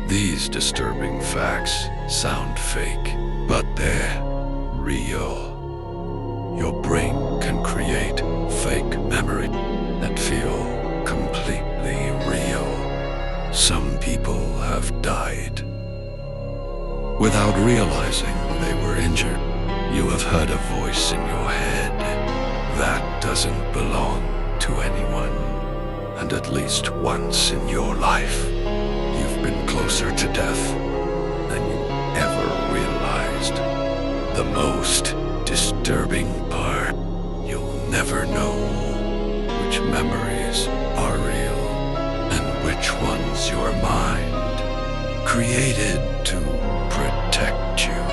These disturbing facts sound fake, but they're real. Your brain can create fake memories that feel completely real. Some people have died without realizing they were injured. You have heard a voice in your head that doesn't belong to anyone. And at least once in your life, you've been closer to death than you ever realized. The most disturbing part, you'll never know which memories are real and which one's your mind created to protect you.